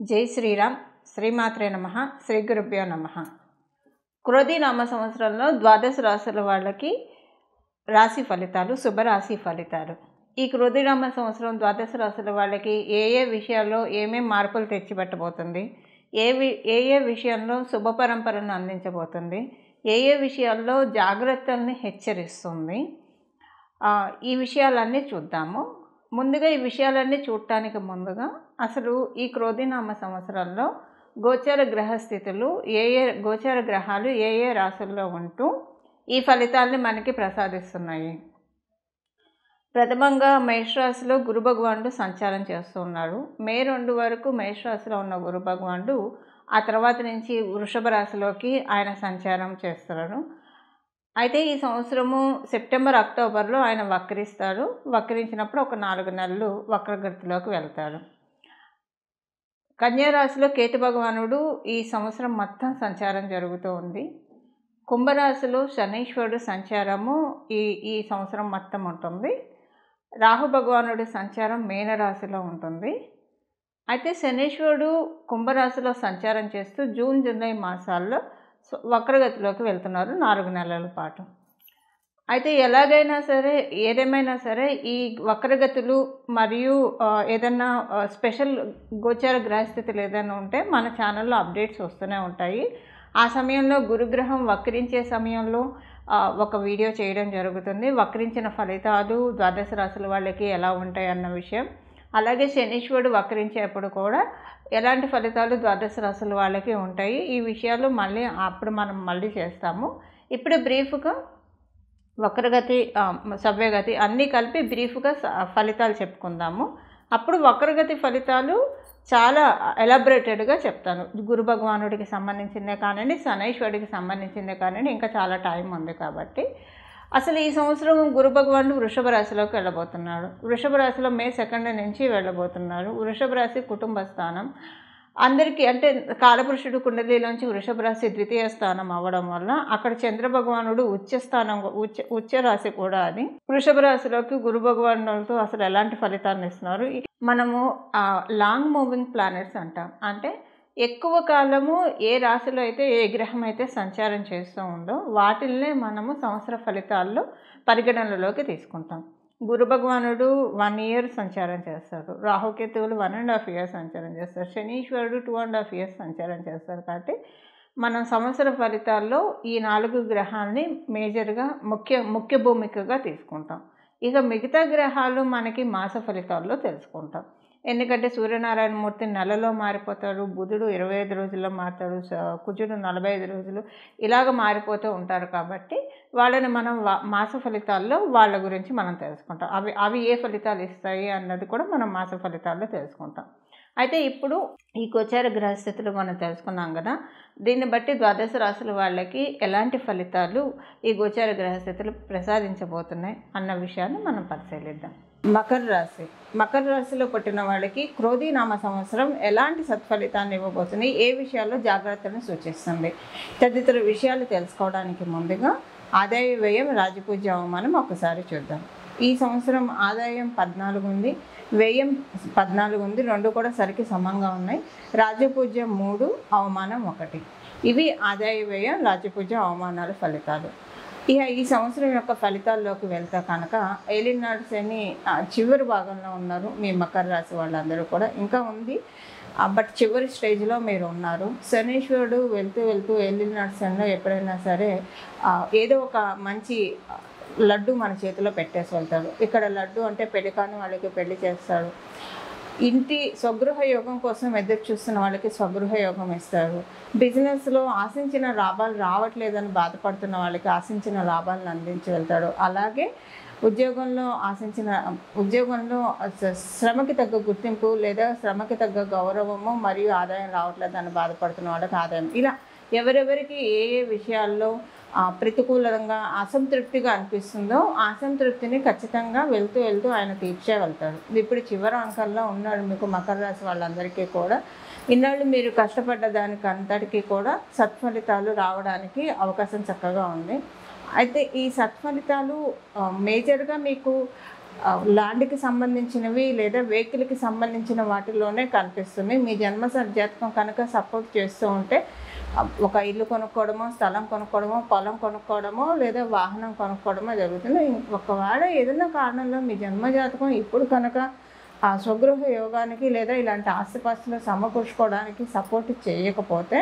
జై శ్రీరామ్. శ్రీమాత్రే నమః. శ్రీ గురుభ్యో నమః. క్రోధి నామ సంవత్సరంలో ద్వాదశ రాశుల వాళ్ళకి రాశి ఫలితాలు, శుభరాశి ఫలితాలు. ఈ క్రోధి నామ సంవత్సరం ద్వాదశ రాశుల వాళ్ళకి ఏ ఏ విషయాల్లో ఏమేం మార్పులు తెచ్చిపెట్టబోతుంది, ఏ విషయంలో శుభ పరంపరను అందించబోతుంది, ఏ విషయాల్లో జాగ్రత్తల్ని హెచ్చరిస్తుంది, ఈ విషయాలన్నీ చూద్దాము. ముందుగా ఈ విషయాలన్నీ చూడటానికి ముందుగా అసలు ఈ క్రోధినామ సంవత్సరంలో గోచర గ్రహస్థితులు గోచర గ్రహాలు ఏ రాశుల్లో ఉంటూ ఈ ఫలితాలని మనకి ప్రసాదిస్తున్నాయి. ప్రథమంగా మేషరాశిలో గురు భగవానుడు సంచారం చేస్తూ ఉన్నాడు. మే 2 వరకు మేషరాశిలో ఉన్న గురు భగవానుడు ఆ తర్వాత నుంచి వృషభ రాశిలోకి ఆయన సంచారం చేస్తున్నాడు. అయితే ఈ సంవత్సరము సెప్టెంబర్, అక్టోబర్లో ఆయన వక్రిస్తాడు. వక్రించినప్పుడు ఒక 4 నెలలు వక్రగతిలోకి వెళ్తాడు. కన్యారాశిలో కేతు భగవానుడు ఈ సంవత్సరం మొత్తం సంచారం జరుగుతూ ఉంది. కుంభరాశిలో శనీశ్వరుడు సంచారము ఈ సంవత్సరం మొత్తం ఉంటుంది. రాహు భగవానుడి సంచారం మీనరాశిలో ఉంటుంది. అయితే శనీశ్వరుడు కుంభరాశిలో సంచారం చేస్తూ జూన్, జూలై మాసాల్లో వక్రగతిలోకి వెళ్తున్నారు 4 నెలల పాటు. అయితే ఏదేమైనా సరే ఈ వక్రగతులు మరియు ఏదన్నా స్పెషల్ గోచార గ్రహస్థితులు ఏదైనా ఉంటే మన ఛానల్లో అప్డేట్స్ వస్తూనే ఉంటాయి. ఆ సమయంలో గురుగ్రహం వక్రించే సమయంలో ఒక వీడియో చేయడం జరుగుతుంది. వక్రించిన ఫలితాలు ద్వాదశ రాశుల వాళ్ళకి ఎలా ఉంటాయి అన్న విషయం, అలాగే శనీశ్వరుడు వక్రించేప్పుడు కూడా ఎలాంటి ఫలితాలు ద్వాదశ రాశుల వాళ్ళకి ఉంటాయి, ఈ విషయాలు మనం మళ్ళీ చేస్తాము. ఇప్పుడు బ్రీఫ్గా వక్రగతి, సవ్యగతి అన్నీ కలిపి బ్రీఫ్గా ఫలితాలు చెప్పుకుందాము. అప్పుడు వక్రగతి ఫలితాలు చాలా ఎలాబరేటెడ్గా చెప్తాను. గురు భగవానుడికి సంబంధించిందే కానివ్వండి, శనైశ్వరుడికి సంబంధించిందే కానివ్వండి, ఇంకా చాలా టైం ఉంది కాబట్టి. అసలు ఈ సంవత్సరం గురు భగవానుడు వృషభ రాశిలోకి వెళ్ళబోతున్నాడు. వృషభ రాశిలో మే 2 నుంచి వెళ్ళబోతున్నాడు. వృషభ రాశి కుటుంబ స్థానం. అందరికీ అంటే కాలపురుషుడు కుండలిలోంచి వృషభ రాశి ద్వితీయ స్థానం అవ్వడం వల్ల అక్కడ చంద్ర భగవానుడు ఉచ్చ రాశి కూడా అది. వృషభ రాశిలోకి గురు భగవానుడితో అసలు ఎలాంటి ఫలితాలను ఇస్తున్నారు. మనము లాంగ్ మూవింగ్ ప్లానెట్స్ అంటాం. అంటే ఎక్కువ కాలము ఏ రాశిలో అయితే ఏ గ్రహం అయితే సంచారం చేస్తూ ఉందో వాటిల్నే మనము సంవత్సర ఫలితాల్లో పరిగణనలోకి తీసుకుంటాం. గురు భగవానుడు 1 year సంచారం చేస్తాడు. రాహుకేతువులు 1.5 years సంచారం చేస్తారు. శనీశ్వరుడు 2.5 years సంచారం చేస్తారు. కాబట్టి మనం సంవత్సర ఫలితాల్లో ఈ 4 గ్రహాలని మేజర్గా ముఖ్య భూమికగా తీసుకుంటాం. ఇక మిగతా గ్రహాలు మనకి మాస ఫలితాల్లో తెలుసుకుంటాం. ఎందుకంటే సూర్యనారాయణమూర్తి నెలలో మారిపోతాడు, బుధుడు 25 రోజుల్లో మారుతాడు, కుజుడు 45 రోజులు ఇలాగ మారిపోతూ ఉంటారు. కాబట్టి వాళ్ళని మనం మాస ఫలితాల్లో వాళ్ళ గురించి మనం తెలుసుకుంటాం. అవి ఏ ఫలితాలు ఇస్తాయి అన్నది కూడా మనం మాస ఫలితాల్లో తెలుసుకుంటాం. అయితే ఇప్పుడు ఈ గోచార గ్రహస్థితులు మనం తెలుసుకున్నాం కదా, దీన్ని బట్టి ద్వాదశ రాశుల వాళ్ళకి ఎలాంటి ఫలితాలు ఈ గోచార గ్రహస్థితులు ప్రసాదించబోతున్నాయి అన్న విషయాన్ని మనం పరిశీలిద్దాం. మకర రాశిలో పుట్టిన వాళ్ళకి క్రోధి నామ సంవత్సరం ఎలాంటి సత్ఫలితాన్ని ఇవ్వబోతుంది, ఏ విషయాల్లో జాగ్రత్తలను సూచిస్తుంది తదితర విషయాలు తెలుసుకోవడానికి ముందుగా ఆదాయ వ్యయం, రాజపూజ్య అవమానం ఒకసారి చూద్దాం. ఈ సంవత్సరం ఆదాయం 14 ఉంది, వ్యయం 14 ఉంది. 2 కూడా సరికి సమంగా ఉన్నాయి. రాజపూజ్యం 3, అవమానం 1. ఇవి ఆదాయ వ్యయం, రాజపూజ్య అవమానాల ఫలితాలు. ఇక ఈ సంవత్సరం యొక్క ఫలితాల్లోకి వెళ్తే కనుక ఏలినాడు శని చివరి భాగంలో ఉన్నారు. మీ మకర రాశి వాళ్ళందరూ కూడా ఇంకా ఉంది, బట్ చివరి స్టేజ్లో మీరు ఉన్నారు. శనీశ్వరుడు వెళ్తూ ఏలినాడు శనిలో ఎప్పుడైనా సరే ఏదో ఒక మంచి లడ్డు మన చేతిలో పెట్టేసి వెళ్తాడు. ఇక్కడ లడ్డు అంటే పెళ్లి కాని వాళ్ళకి పెళ్లి చేస్తాడు. ఇంటి స్వగృహ యోగం కోసం ఎదురు చూస్తున్న వాళ్ళకి స్వగృహ యోగం ఇస్తారు. బిజినెస్లో ఆశించిన లాభాలు రావట్లేదని బాధపడుతున్న వాళ్ళకి ఆశించిన లాభాలను అందించి వెళ్తాడు. అలాగే ఉద్యోగంలో శ్రమకి తగ్గ గుర్తింపు లేదా శ్రమకి తగ్గ గౌరవము మరియు ఆదాయం రావట్లేదని బాధపడుతున్న వాళ్ళకి ఆదాయం, ఇలా ఎవరెవరికి ఏ విషయాల్లో ప్రతికూలంగా అసంతృప్తిగా అనిపిస్తుందో ఆ అసంతృప్తిని ఖచ్చితంగా వెళ్తూ ఆయన తీర్చే వెళ్తాడు. ఇప్పుడు చివరి అంకంలో ఉన్నాడు మీకు మకర రాశి వాళ్ళందరికీ కూడా. ఇన్నాళ్ళు మీరు కష్టపడ్డ దానికి అంతటికీ కూడా సత్ఫలితాలు రావడానికి అవకాశం చక్కగా ఉంది. అయితే ఈ సత్ఫలితాలు మేజర్గా మీకు ల్యాండ్కి సంబంధించినవి లేదా వెహికల్కి సంబంధించిన వాటిలోనే కనిపిస్తుంది. మీ జన్మ జాతకం కనుక సపోర్ట్ చేస్తూ ఉంటే ఒక ఇల్లు కొనుక్కోవడమో, స్థలం కొనుక్కోవడమో, పొలం కొనుక్కోవడమో లేదా వాహనం కొనుక్కోవడమో జరుగుతుంది. ఒకవేళ ఏదైనా కారణంలో మీ జన్మ జాతకం ఇప్పుడు కనుక ఆ స్వగృహ యోగానికి లేదా ఇలాంటి ఆస్తిపాస్తులు సమకూర్చుకోవడానికి సపోర్ట్ చేయకపోతే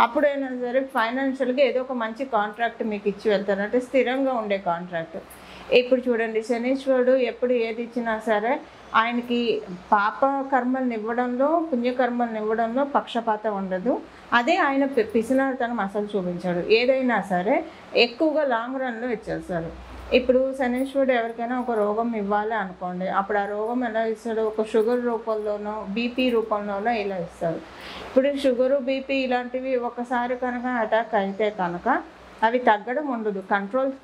అప్పుడైనా సరే ఫైనాన్షియల్గా ఏదో ఒక మంచి కాంట్రాక్ట్ మీకు ఇచ్చి వెళ్తారు, అంటే స్థిరంగా ఉండే కాంట్రాక్ట్. ఇప్పుడు చూడండి, శనీశ్వరుడు ఎప్పుడు ఏది ఇచ్చినా సరే ఆయనకి పాప కర్మల్ని ఇవ్వడంలో, పుణ్యకర్మల్ని ఇవ్వడంలో పక్షపాతం ఉండదు. అదే ఆయన పిసినారితనం అసలు చూపించాడు. ఏదైనా సరే ఎక్కువగా లాంగ్ రన్లో ఇచ్చేస్తారు. ఇప్పుడు శనీశ్వరుడు ఎవరికైనా ఒక రోగం ఇవ్వాలి అనుకోండి, అప్పుడు ఆ రోగం ఎలా ఇస్తాడు? ఒక షుగర్ రూపంలోనో, బీపీ రూపంలోనో ఇలా ఇస్తారు. ఇప్పుడు షుగరు, బీపీ ఇలాంటివి ఒకసారి కనుక అటాక్ అయితే కనుక అవి తగ్గడం ఉండదు.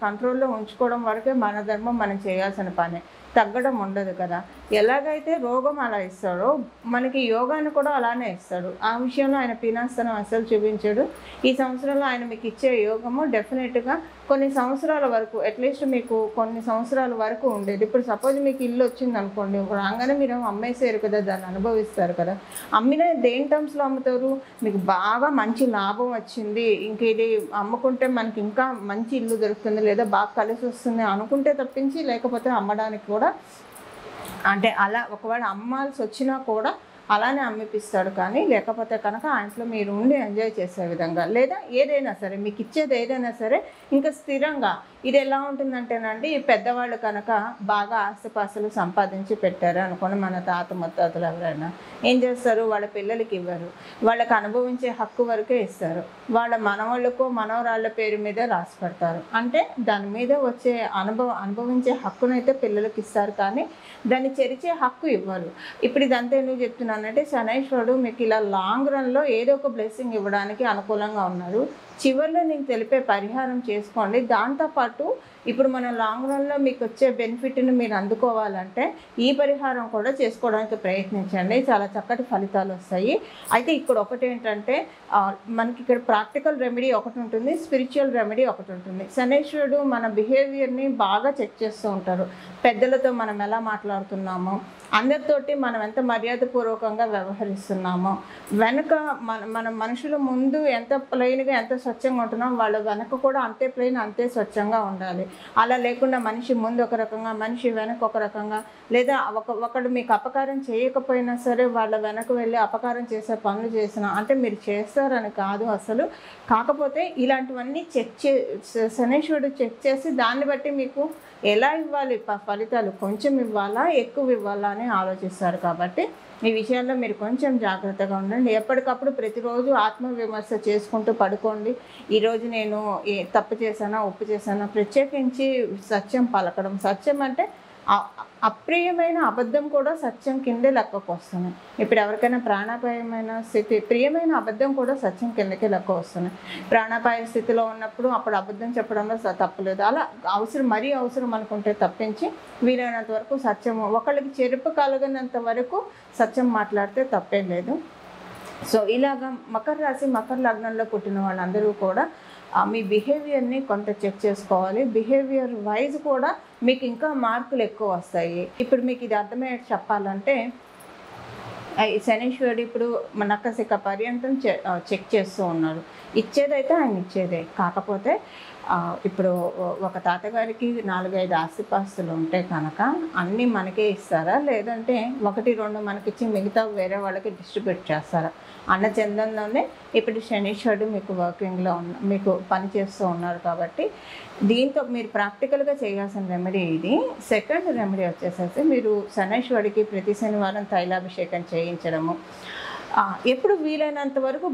కంట్రోల్లో ఉంచుకోవడం వరకే మన ధర్మం, మనం చేయాల్సిన పని. తగ్గడం ఉండదు కదా. ఎలాగైతే రోగం అలా ఇస్తాడో మనకి యోగాన్ని కూడా అలానే ఇస్తాడు. ఆ విషయంలో ఆయన పీనాస్తనం అసలు చూపించాడు. ఈ సంవత్సరంలో ఆయన మీకు ఇచ్చే యోగము డెఫినెట్గా కొన్ని సంవత్సరాల వరకు, అట్లీస్ట్ మీకు కొన్ని సంవత్సరాల వరకు ఉండేది. ఇప్పుడు సపోజ్ మీకు ఇల్లు వచ్చింది అనుకోండి, రాగానే మీరు అమ్మేసారు కదా, దాన్ని అనుభవిస్తారు కదా. అమ్మిన దేని టర్మ్స్లో అమ్ముతారు? మీకు బాగా మంచి లాభం వచ్చింది, ఇంక ఇది అమ్ముకుంటే మనకి ఇంకా మంచి ఇల్లు దొరుకుతుంది లేదా బాగా కలిసి వస్తుంది అనుకుంటే తప్పించి, లేకపోతే అమ్మడానికి కూడా అంటే అలా ఒకవేళ అమ్మాల్సి వచ్చినా కూడా అలానే అమ్మిపిస్తాడు. కానీ లేకపోతే కనుక ఆ ఇంట్లో మీరు ఉండి ఎంజాయ్ చేసే విధంగా, లేదా ఏదైనా సరే మీకు ఇచ్చేది ఏదైనా సరే ఇంకా స్థిరంగా. ఇది ఎలా ఉంటుందంటేనండి, పెద్దవాళ్ళు కనుక బాగా ఆస్తిపాస్తులు సంపాదించి పెట్టారు అనుకోండి, మన తాత ముత్తాతలు ఎవరైనా ఏం చేస్తారు? వాళ్ళ పిల్లలకి ఇవ్వరు, వాళ్ళకి అనుభవించే హక్కు వరకే ఇస్తారు. వాళ్ళ మనవాళ్ళకో మనవరాళ్ళ పేరు మీద రాసి పెడతారు. అంటే దాని మీద వచ్చే అనుభవించే హక్కునైతే పిల్లలకి ఇస్తారు, కానీ దాన్ని చెరిచే హక్కు ఇవ్వరు. ఇప్పుడు ఇదంతా ఎందుకు చెప్తున్నానంటే, శనైశ్వరుడు మీకు ఇలా లాంగ్ రన్లో ఏదో ఒక బ్లెస్సింగ్ ఇవ్వడానికి అనుకూలంగా ఉన్నారు. చివరిలో నేను తెలిపే పరిహారం చేసుకోండి. దాంతోపాటు ఇప్పుడు మన లాంగ్ రన్లో మీకు వచ్చే బెనిఫిట్ని మీరు అందుకోవాలంటే ఈ పరిహారం కూడా చేసుకోవడానికి ప్రయత్నించండి. చాలా చక్కటి ఫలితాలు వస్తాయి. అయితే ఇక్కడ ఒకటి ఏంటంటే, మనకి ఇక్కడ ప్రాక్టికల్ రెమెడీ ఒకటి ఉంటుంది, స్పిరిచువల్ రెమెడీ ఒకటి ఉంటుంది. శనైశ్వరుడు మన బిహేవియర్ని బాగా చెక్ చేస్తూ ఉంటారు. పెద్దలతో మనం ఎలా మాట్లాడుతున్నామో, అందరితోటి మనం ఎంత మర్యాదపూర్వకంగా వ్యవహరిస్తున్నామో, వెనక మన మనుషుల ముందు ఎంత ప్లెయిన్గా ఎంత స్వచ్ఛంగా ఉంటున్నాం, వాళ్ళ వెనక కూడా అంతే ప్లెయిన్ అంతే స్వచ్ఛంగా ఉండాలి. అలా లేకుండా మనిషి ముందు ఒక రకంగా, మనిషి వెనక ఒక రకంగా, లేదా ఒకడు మీకు అపకారం చేయకపోయినా సరే వాళ్ళ వెనక వెళ్ళి అపకారం చేసే పనులు చేసినా, అంటే మీరు చేస్తారని కాదు అసలు. కాకపోతే ఇలాంటివన్నీ శనీశ్వరుడు చెక్ చేసి దాన్ని బట్టి మీకు ఎలా ఇవ్వాలి ఫలితాలు, కొంచెం ఇవ్వాలా ఎక్కువ ఇవ్వాలా అని ఆలోచిస్తారు. కాబట్టి ఈ విషయాల్లో మీరు కొంచెం జాగ్రత్తగా ఉండండి. ఎప్పటికప్పుడు ప్రతిరోజు ఆత్మవిమర్శ చేసుకుంటూ పడుకోండి. ఈరోజు నేను తప్పు చేశానా, ఒప్పు చేశానా, ప్రత్యేకించి సత్యం పలకడం. సత్యం అంటే అప్రియమైన అబద్ధం కూడా సత్యం కిందే లెక్కకు వస్తుంది. ఇప్పుడు ఎవరికైనా ప్రాణాపాయమైన స్థితి, ప్రియమైన అబద్ధం కూడా సత్యం కిందకే లెక్క వస్తుంది. ప్రాణాపాయ స్థితిలో ఉన్నప్పుడు అప్పుడు అబద్ధం చెప్పడంలో తప్పులేదు. అలా మరీ అవసరం అనుకుంటే తప్పించి వీలైనంత వరకు సత్యము, ఒకళ్ళకి చెరుపు కలగనంత వరకు సత్యం మాట్లాడితే తప్పేం లేదు. సో ఇలాగా మకర రాశి, మకర లగ్నంలో పుట్టిన వాళ్ళందరూ కూడా మీ బిహేవియర్ని కొంత చెక్ చేసుకోవాలి. బిహేవియర్ వైజ్ కూడా మీకు ఇంకా మార్కులు ఎక్కువ వస్తాయి. ఇప్పుడు మీకు ఇది అర్థమయ్యేది చెప్పాలంటే, శనీశ్వరుడు ఇప్పుడు నక్కశిఖ పర్యంతం చెక్ చేస్తూ ఉన్నారు. ఇచ్చేదైతే ఆయన ఇచ్చేదే. కాకపోతే ఇప్పుడు ఒక తాతగారికి 4-5 ఆస్తిపాస్తులు ఉంటే కనుక అన్నీ మనకే ఇస్తారా, లేదంటే 1-2 మనకిచ్చి మిగతా వేరే వాళ్ళకి డిస్ట్రిబ్యూట్ చేస్తారా అన్న చందంలోనే ఇప్పుడు శనీశ్వరుడు మీకు వర్కింగ్లో మీకు పనిచేస్తూ ఉన్నారు. కాబట్టి దీంతో మీరు ప్రాక్టికల్గా చేయాల్సిన రెమెడీ ఇది. సెకండ్ రెమెడీ వచ్చేసేసి మీరు శనీశ్వరుడికి ప్రతి శనివారం తైలాభిషేకం చేయించడము. ఎప్పుడు వీలైనంత వరకు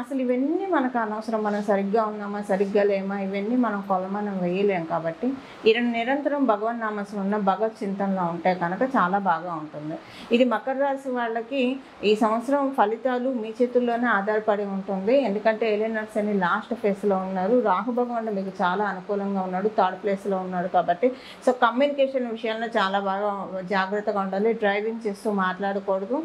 అసలు ఇవన్నీ మనకు అనవసరం. మనం సరిగ్గా ఉన్నామా, సరిగ్గా లేమా, ఇవన్నీ మనం కొలమానం వేయలేం. కాబట్టి నిరంతరం భగవన్ నామస్మరణ, భగవత్ చింతనలో ఉంటే కనుక చాలా బాగా ఉంటుంది. ఇది మకర రాశి వాళ్ళకి ఈ సంవత్సరం ఫలితాలు మీ చేతుల్లోనే ఆధారపడి ఉంటుంది. ఎందుకంటే ఏలినాటి శని లాస్ట్ ఫేజ్లో ఉన్నారు. రాహు భగవానుడు మీకు చాలా అనుకూలంగా ఉన్నాడు, థర్డ్ ప్లేస్లో ఉన్నాడు. కాబట్టి సో కమ్యూనికేషన్ విషయంలో చాలా బాగా జాగ్రత్తగా ఉండాలి. డ్రైవింగ్ చేస్తూ మాట్లాడకూడదు,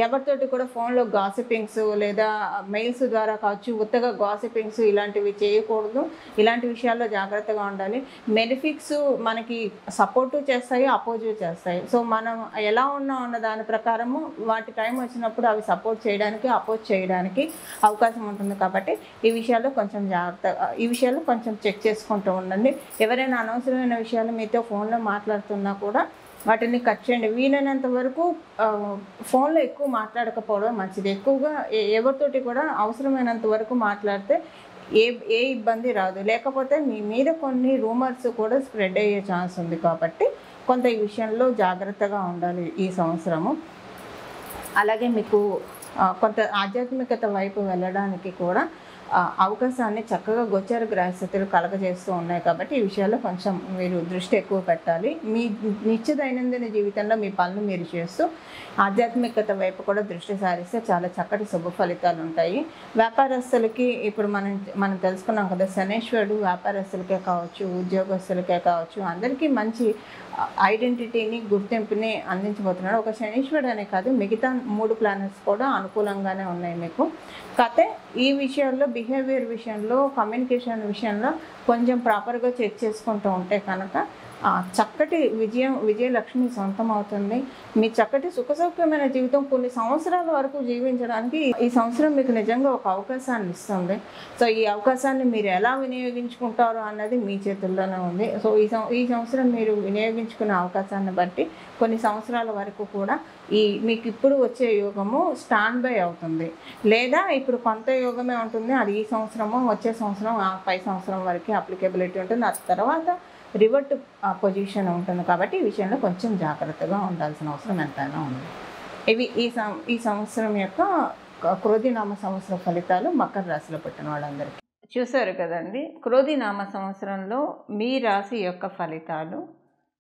ఎవరితోటి కూడా కూడా ఫోన్లో గాసిపింగ్స్ లేదా మెయిల్స్ ద్వారా కావచ్చు, ఉత్తగా గాసిపింగ్స్ ఇలాంటివి చేయకూడదు. ఇలాంటి విషయాల్లో జాగ్రత్తగా ఉండాలి. బెనిఫిట్స్ మనకి సపోర్టు చేస్తాయి, అపోజ్ చేస్తాయి. సో మనం ఎలా ఉన్నాం అన్న దాని ప్రకారము వాటి టైం వచ్చినప్పుడు అవి సపోర్ట్ చేయడానికి, అపోజ్ చేయడానికి అవకాశం ఉంటుంది. కాబట్టి ఈ విషయాల్లో కొంచెం ఈ విషయాల్లో కొంచెం చెక్ చేసుకుంటూ ఉండండి. ఎవరైనా అనవసరమైన విషయాలు మీతో ఫోన్లో మాట్లాడుతున్నా కూడా వాటిని కట్ చేయండి. వీలైనంత వరకు ఫోన్లో ఎక్కువ మాట్లాడకపోవడం మంచిది. ఎక్కువగా ఎవరితోటి కూడా అవసరమైనంత వరకు మాట్లాడితే ఏ ఇబ్బంది రాదు. లేకపోతే మీ మీద కొన్ని రూమర్స్ కూడా స్ప్రెడ్ అయ్యే ఛాన్స్ ఉంది. కాబట్టి కొంత ఈ విషయంలో జాగ్రత్తగా ఉండాలి ఈ సంవత్సరము. అలాగే మీకు కొంత ఆధ్యాత్మికత వైపు వెళ్ళడానికి కూడా అవకాశాన్ని చక్కగా గోచార గ్రహస్థితులు కలగజేస్తూ ఉన్నాయి. కాబట్టి ఈ విషయాల్లో కొంచెం మీరు దృష్టి ఎక్కువ పెట్టాలి. మీ నిత్య దైనందిన జీవితంలో మీ పనులు మీరు చేస్తూ ఆధ్యాత్మికత వైపు కూడా దృష్టి సారిస్తే చాలా చక్కటి శుభ ఫలితాలు ఉంటాయి. వ్యాపారస్తులకి ఇప్పుడు మనం తెలుసుకున్నాం కదా, శనేశ్వరుడు వ్యాపారస్తులకే కావచ్చు, ఉద్యోగస్తులకే కావచ్చు, అందరికీ మంచి ఐడెంటిటీని, గుర్తింపుని అందించబోతున్నాడు. ఒక శనీశ్వరుడు అనే కాదు, మిగతా 3 ప్లానెట్స్ కూడా అనుకూలంగానే ఉన్నాయి మీకు. కాకపోతే ఈ విషయాల్లో, బిహేవియర్ విషయంలో, కమ్యూనికేషన్ విషయంలో కొంచెం ప్రాపర్గా చెక్ చేసుకుంటూ ఉంటే కనుక చక్కటి విజయలక్ష్మి సొంతం అవుతుంది. మీ చక్కటి సుఖసౌఖ్యమైన జీవితం కొన్ని సంవత్సరాల వరకు జీవించడానికి ఈ సంవత్సరం మీకు నిజంగా ఒక అవకాశాన్ని ఇస్తుంది. సో ఈ అవకాశాన్ని మీరు ఎలా వినియోగించుకుంటారో అన్నది మీ చేతుల్లోనే ఉంది. సో ఈ సంవత్సరం మీరు వినియోగించుకునే అవకాశాన్ని బట్టి కొన్ని సంవత్సరాల వరకు కూడా మీకు ఇప్పుడు వచ్చే యోగము స్టాండ్ బై అవుతుంది. లేదా ఇప్పుడు కొంత యోగమే ఉంటుంది, అది ఈ సంవత్సరము, వచ్చే సంవత్సరం, పై సంవత్సరం వరకు అప్లికేబిలిటీ ఉంటుంది. ఆ తర్వాత రివర్ట్ పొజిషన్ ఉంటుంది. కాబట్టి ఈ విషయంలో కొంచెం జాగ్రత్తగా ఉండాల్సిన అవసరం ఎంతైనా ఉంది. ఇవి ఈ సంవత్సరం యొక్క క్రోధినామ సంవత్సర ఫలితాలు మకర రాశిలో పుట్టిన వాళ్ళందరికీ. చూశారు కదండి, క్రోధినామ సంవత్సరంలో మీ రాశి యొక్క ఫలితాలు.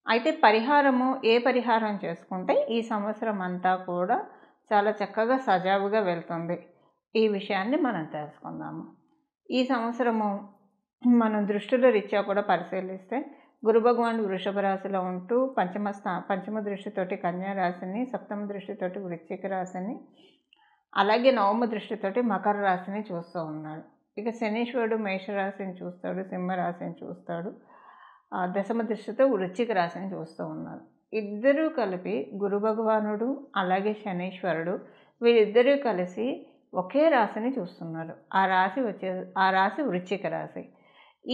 అయితే పరిహారము, ఏ పరిహారం చేసుకుంటే ఈ సంవత్సరం అంతా కూడా చాలా చక్కగా సజావుగా వెళ్తుంది, ఈ విషయాన్ని మనం తెలుసుకుందాము. ఈ సంవత్సరము మనం దృష్టిలో రీత్యా కూడా పరిశీలిస్తే గురు భగవానుడు వృషభ రాశిలో ఉంటూ పంచమ దృష్టితోటి కన్యా రాశిని, సప్తమ దృష్టితోటి వృశ్చిక రాశిని, అలాగే నవమ దృష్టితోటి మకర రాశిని చూస్తూ ఉన్నాడు. ఇక శనీశ్వరుడు మేషరాశిని చూస్తాడు, సింహరాశిని చూస్తాడు, దశమ దృష్టితో వృశ్చిక రాశిని చూస్తూ ఉన్నారు. ఇద్దరూ కలిపి గురు భగవానుడు అలాగే శనీశ్వరుడు వీళ్ళిద్దరూ కలిసి ఒకే రాశిని చూస్తున్నారు. ఆ రాశి వృశ్చిక రాశి.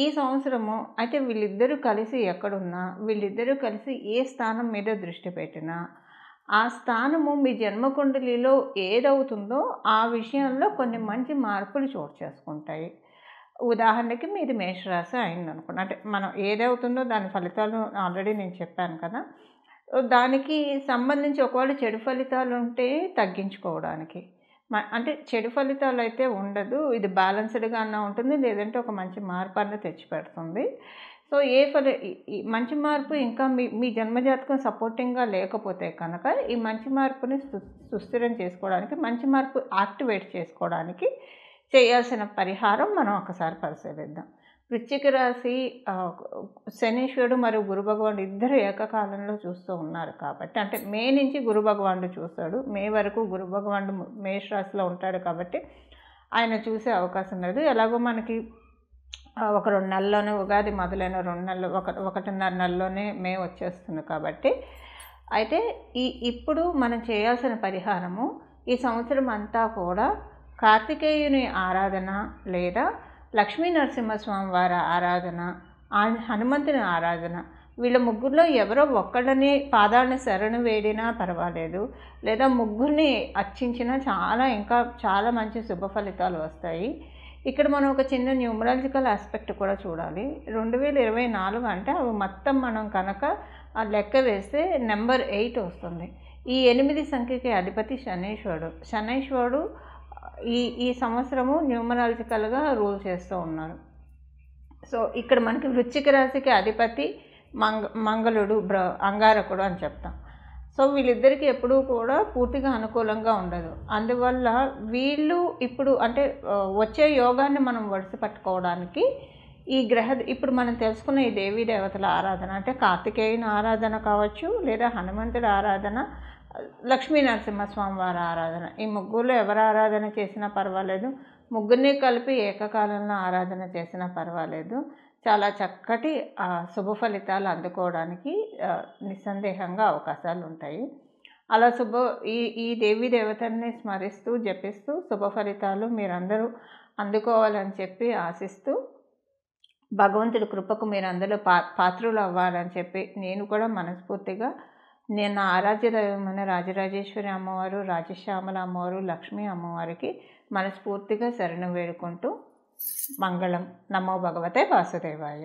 ఈ సంవత్సరము అయితే వీళ్ళిద్దరూ కలిసి ఎక్కడున్నా, వీళ్ళిద్దరూ కలిసి ఏ స్థానం మీద దృష్టి పెట్టినా ఆ స్థానము మీ జన్మకుండలిలో ఏదవుతుందో ఆ విషయంలో కొన్ని మంచి మార్పులు చోటు చేసుకుంటాయి. ఉదాహరణకి మీది మేషరాశి అయిందనుకోండి, అంటే మనం ఏదవుతుందో దాని ఫలితాలు ఆల్రెడీ నేను చెప్పాను కదా. దానికి సంబంధించి ఒకవేళ చెడు ఫలితాలు ఉంటే తగ్గించుకోవడానికి, అంటే చెడు ఫలితాలు అయితే ఉండదు, ఇది బ్యాలెన్స్డ్గా అన్న ఉంటుంది, లేదంటే ఒక మంచి మార్పు అన్న తెచ్చిపెడుతుంది. సో ఈ మంచి మార్పు ఇంకా మీ జన్మజాతకం సపోర్టింగ్గా లేకపోతే కనుక ఈ మంచి మార్పుని సుస్థిరం చేసుకోవడానికి, మంచి మార్పు యాక్టివేట్ చేసుకోవడానికి చేయాల్సిన పరిహారం మనం ఒకసారి పరిశీలిద్దాం. వృశ్చిక రాశి శనీశ్వరుడు మరియు గురు భగవానుడు ఇద్దరు ఏకకాలంలో చూస్తూ ఉన్నారు. కాబట్టి అంటే మే నుంచి గురు భగవానుడు చూస్తాడు, మే వరకు గురు భగవానుడు మేష రాశిలో ఉంటాడు. కాబట్టి ఆయన చూసే అవకాశం లేదు. ఎలాగో మనకి ఒక 2 నెలల్లోనే ఉగాది మొదలైన 2 నెలలు, 1.5 నెలలోనే మే వచ్చేస్తుంది. కాబట్టి అయితే ఇప్పుడు మనం చేయాల్సిన పరిహారము ఈ సంవత్సరం అంతా కూడా కార్తికేయుని ఆరాధన లేదా లక్ష్మీ నరసింహస్వామి వారి ఆరాధన, హనుమంతుని ఆరాధన, వీళ్ళ ముగ్గురులో ఎవరో ఒక్కళ్ళని పాదాలని శరణు వేడినా పర్వాలేదు, లేదా ముగ్గురిని అర్చించినా ఇంకా చాలా మంచి శుభ ఫలితాలు వస్తాయి. ఇక్కడ మనం ఒక చిన్న న్యూమరాలజికల్ ఆస్పెక్ట్ కూడా చూడాలి. 2024 అంటే అవి మొత్తం మనం కనుక లెక్క వేస్తే నెంబర్ 8 వస్తుంది. ఈ 8 సంఖ్యకి అధిపతి శనైశ్వరుడు ఈ సంవత్సరము న్యూమరాలజికల్గా రూల్ చేస్తూ ఉన్నారు. సో ఇక్కడ మనకి వృశ్చిక రాశికి అధిపతి మంగళుడు, అంగారకుడు అని చెప్తాం. సో వీళ్ళిద్దరికీ ఎప్పుడూ కూడా పూర్తిగా అనుకూలంగా ఉండదు. అందువల్ల వీళ్ళు ఇప్పుడు అంటే వచ్చే యోగాన్ని మనం వడిసి పట్టుకోవడానికి ఇప్పుడు మనం తెలుసుకున్న ఈ దేవీ దేవతల ఆరాధన, అంటే కార్తికేయుని ఆరాధన కావచ్చు, లేదా హనుమంతుడి ఆరాధన, లక్ష్మీ నరసింహస్వామి వారి ఆరాధన. ఈ ముగ్గురులో ఎవరు ఆరాధన చేసినా పర్వాలేదు, ముగ్గురిని కలిపి ఏకకాలంలో ఆరాధన చేసినా పర్వాలేదు. చాలా చక్కటి శుభ ఫలితాలు అందుకోవడానికి నిస్సందేహంగా అవకాశాలు ఉంటాయి. అలా ఈ దేవీ దేవతల్ని స్మరిస్తూ జపిస్తూ శుభ ఫలితాలు మీరందరూ అందుకోవాలని చెప్పి ఆశిస్తూ, భగవంతుడి కృపకు మీరందరూ పాత్రులు అవ్వాలని చెప్పి నేను కూడా మనస్ఫూర్తిగా నా ఆరాధ్య దైవమైన రాజరాజేశ్వరి అమ్మవారు, రాజశ్యామల అమ్మవారు, లక్ష్మీ అమ్మవారికి మనస్ఫూర్తిగా శరణు వేడుకుంటూ మంగళం. నమో భగవతే వాసుదేవాయ.